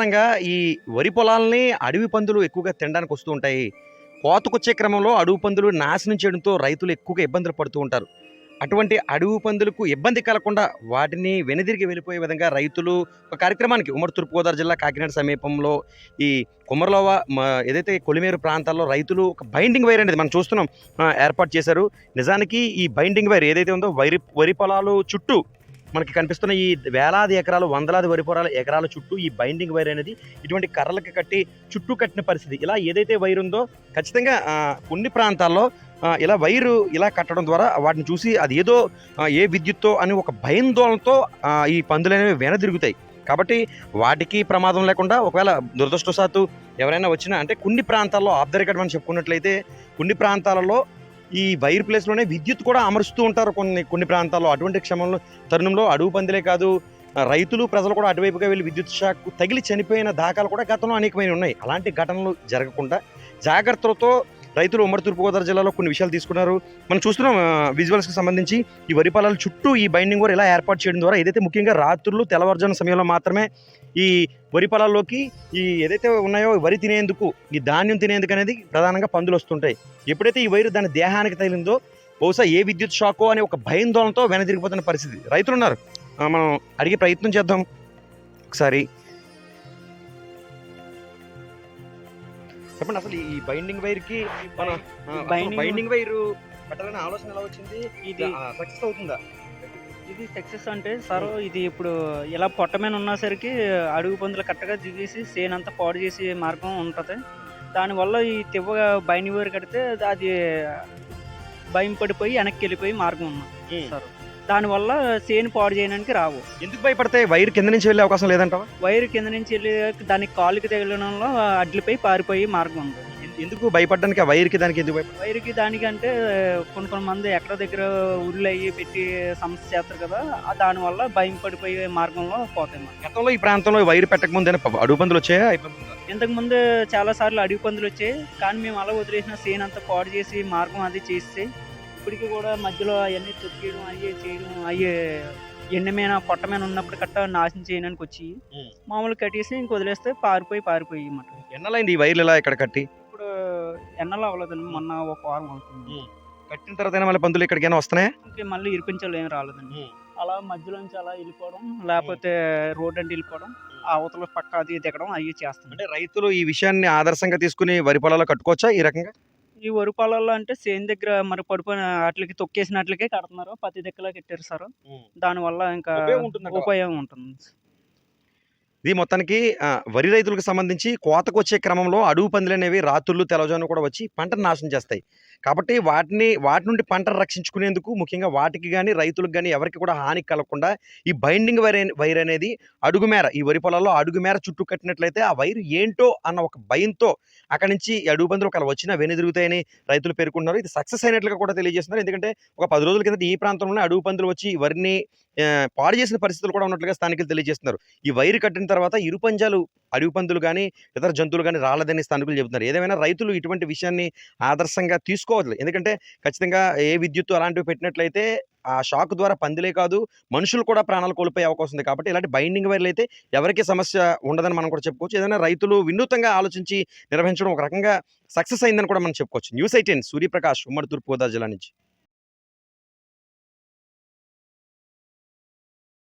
ప్రధానంగా ఈ వరి పొలాల్ని అడవి పందులు ఎక్కువగా తినడానికి వస్తూ ఉంటాయి. కోతకొచ్చే క్రమంలో అడవి పందులు నాశనం చేయడంతో రైతులు ఎక్కువగా ఇబ్బందులు పడుతూ ఉంటారు. అటువంటి అడవి పందులకు ఇబ్బంది కలగకుండా వాటిని వెనుదిరిగి వెళ్ళిపోయే విధంగా రైతులు ఒక కార్యక్రమానికి ఉమ్మడి తూర్పుగోదావరి జిల్లా కాకినాడ సమీపంలో ఈ కుమ్మరలోవ ఏదైతే కొలిమేరు ప్రాంతాల్లో రైతులు ఒక బైండింగ్ వైర్ అనేది మనం చూస్తున్నాం ఏర్పాటు చేశారు. నిజానికి ఈ బైండింగ్ వైర్ ఏదైతే ఉందో వరి పొలాలు చుట్టూ మనకి కనిపిస్తున్న ఈ వేలాది ఎకరాలు వందలాది వరి పొలాల ఎకరాల చుట్టూ ఈ బైండింగ్ వైర్ అనేది ఇటువంటి కర్రలకి కట్టి చుట్టూ కట్టిన పరిస్థితి. ఇలా ఏదైతే వైర్ ఉందో ఖచ్చితంగా కొన్ని ప్రాంతాల్లో ఇలా వైరు ఇలా కట్టడం ద్వారా వాటిని చూసి అది ఏదో ఏ విద్యుత్తో అని ఒక భయాందోళనతో ఈ పందులు అనేవి వెనదిరుగుతాయి. కాబట్టి వాటికి ప్రమాదం లేకుండా ఒకవేళ దురదృష్టవశాత్తు ఎవరైనా వచ్చినా అంటే కొన్ని ప్రాంతాల్లో ఆఫ్ ద రికార్డ్ మనం చెప్పుకున్నట్లయితే కొన్ని ప్రాంతాలలో ఈ వైర్ ప్లేస్లోనే విద్యుత్ కూడా అమరుస్తూ ఉంటారు కొన్ని ప్రాంతాల్లో. అటువంటి తరుణంలో అడవి పందులే కాదు రైతులు ప్రజలు కూడా అటువైపుగా వెళ్ళి విద్యుత్ షాక్ తగిలి చనిపోయిన దాఖలు కూడా గతంలో అనేకమైన ఉన్నాయి. అలాంటి ఘటనలు జరగకుండా జాగ్రత్తలతో రైతులు ఉమ్మడి తూర్పుగోదావరి జిల్లాలో కొన్ని విషయాలు తీసుకున్నారు. మనం చూస్తున్నాం విజువల్స్కి సంబంధించి ఈ వరి పొలాల చుట్టూ ఈ బైండింగ్ కూడా ఇలా ఏర్పాటు చేయడం ద్వారా ఏదైతే ముఖ్యంగా రాత్రులు తెల్లవారుజామున సమయంలో మాత్రమే ఈ వరి పొలాల్లోకి ఈ ఏదైతే ఉన్నాయో వరి తినేందుకు ఈ ధాన్యం తినేందుకు అనేది ప్రధానంగా పందులు వస్తుంటాయి. ఎప్పుడైతే ఈ వైరు దాని దేహానికి తగిలిందో బహుశా ఏ విద్యుత్ షాకో అనే ఒక భయాందోళనతో వెనదిరిగిపోతున్న పరిస్థితి. రైతులు ఉన్నారు, మనం అడిగే ప్రయత్నం చేద్దాం ఒకసారి. చెప్పండి, అసలు ఈ బైండింగ్ వైర్ కి మన బైండింగ్ వైర్ పెట్టాలనే ఆలోచన ఎలా వచ్చింది? ఇది సక్సెస్ అవుతుందా? ఇది సక్సెస్ అంటే సార్, ఇది ఇప్పుడు ఇలా పొట్ట మీద ఉన్నసరికి అడుగు పందులు కట్టగా దిగేసి సేనంతా పాడు చేసే మార్గం ఉంటుంది. దానివల్ల ఈ తివ్వగా బైండింగ్ వైర్ కడితే అది భయం పడిపోయి వెనక్కి వెళ్ళిపోయి మార్గం ఉన్నది సార్. దానివల్ల సేను పాడు చేయడానికి రావు. ఎందుకు భయపడతాయి? వైర్ కింద నుంచి వెళ్ళే అవకాశం లేదంటావా? వైర్ కింద నుంచి వెళ్ళి దానికి కాలుకి తగిలడంలో అడ్లిపై పారిపోయి మార్గం ఉంది. ఎందుకు భయపడడానికి? ఆ వైర్కి దానికి ఎందుకు భయపడ? వైర్కి దానికంటే కొన్ని మంది ఎక్కడ దగ్గర ఉరులు అయ్యి పెట్టి సమస్య చేస్తారు కదా, దానివల్ల భయం పడిపోయే మార్గంలో పోతాయి. గతంలో ఈ ప్రాంతంలో వైర్ పెట్టక ముందే అడుగు పందులు వచ్చాయా? ఇంతకు ముందు చాలా సార్లు అడవి పందులు వచ్చాయి, కానీ మేము అలా వదిలేసిన సేన్ అంతా పాడు చేసి మార్గం అది చేస్తే ఇప్పటికీ కూడా మధ్యలో అవన్నీ తొక్కేయడం అయ్యే చేయడం అయ్యే ఎండమైన పొట్టమైన ఉన్నప్పుడు కట్ట నాశనం చేయడానికి వచ్చి మామూలు కట్టేసి ఇంక వదిలేస్తే పారిపోయి అన్నమాట. ఎన్నలైంది ఈ వైర్లు ఇలా ఇక్కడ కట్టి? ఇప్పుడు ఎన్నలో అవ్వలేదండి, మొన్న ఒక వారం అవుతుంది. కట్టిన తర్వాత మళ్ళీ పందులు ఇక్కడికైనా వస్తున్నాయా? ఇంకా మళ్ళీ ఇరిపించాలి ఏం రాలేదండి. అలా మధ్యలోంచి అలా వెళ్ళిపోవడం, లేకపోతే రోడ్ అంటే వెళ్ళిపోవడం, అవతల పక్క అది దిగడం అవి చేస్తాం. అంటే రైతులు ఈ విషయాన్ని ఆదర్శంగా తీసుకుని వరి పొలాల్లో కట్టుకోవచ్చా ఈ రకంగా? ఈ వరి పొలాల్లో అంటే సేన్ దగ్గర మరి పడిపోయిన వాటికి తొక్కేసినట్లకే కడుతున్నారు, పత్తి దిక్కలా కట్టారు సార్. దానివల్ల ఇంకా ఉపయోగం ఉంటుంది. ఇది మొత్తానికి వరి రైతులకు సంబంధించి కోతకు వచ్చే క్రమంలో అడవి పందులు అనేవి రాత్రులు తెల్లవారుజామున కూడా వచ్చి పంటను నాశనం చేస్తాయి. కాబట్టి వాటి నుండి పంటను రక్షించుకునేందుకు ముఖ్యంగా వాటికి కానీ రైతులకు కానీ ఎవరికి కూడా హాని కలగకుండా ఈ బైండింగ్ వైర్ అనేది అడుగు మేర ఈ వరి పొలాల్లో అడుగు మేర చుట్టూ కట్టినట్లయితే ఆ వైరు ఏంటో అన్న ఒక భయంతో అక్కడి నుంచి అడుగు పందులు ఒకవేళ వచ్చినా వెనుదిరుగుతాయని రైతులు పేర్కొంటున్నారు. ఇది సక్సెస్ అయినట్లుగా కూడా తెలియజేస్తున్నారు. ఎందుకంటే ఒక 10 రోజుల కింద ఈ ప్రాంతంలోనే అడుగు పందులు వచ్చి వరిని పాడు చేసిన పరిస్థితులు కూడా ఉన్నట్లుగా స్థానికులు తెలియజేస్తున్నారు. ఈ వైరు కట్టిన తర్వాత ఇరు పంజాలు అడవి పందులు కానీ ఇతర జంతువులు కానీ రాలేదని స్థానికులు చెబుతున్నారు. ఏదేమైనా రైతులు ఇటువంటి విషయాన్ని ఆదర్శంగా తీసుకోవద్దు. ఎందుకంటే ఖచ్చితంగా ఏ విద్యుత్తు అలాంటివి పెట్టినట్లయితే ఆ షాక్ ద్వారా పందులే కాదు మనుషులు కూడా ప్రాణాలు కోల్పోయే అవకాశం ఉంది. కాబట్టి ఇలాంటి బైండింగ్ వైర్లు అయితే ఎవరికి సమస్య ఉండదని మనం కూడా చెప్పుకోవచ్చు. ఏదైనా రైతులు వినూత్నంగా ఆలోచించి నిర్వహించడం ఒక రకంగా సక్సెస్ అయిందని కూడా మనం చెప్పుకోవచ్చు. న్యూస్ 18 సూర్యప్రకాష్, ఉమ్మడి తూర్పుగోదావరి జిల్లా నుంచి.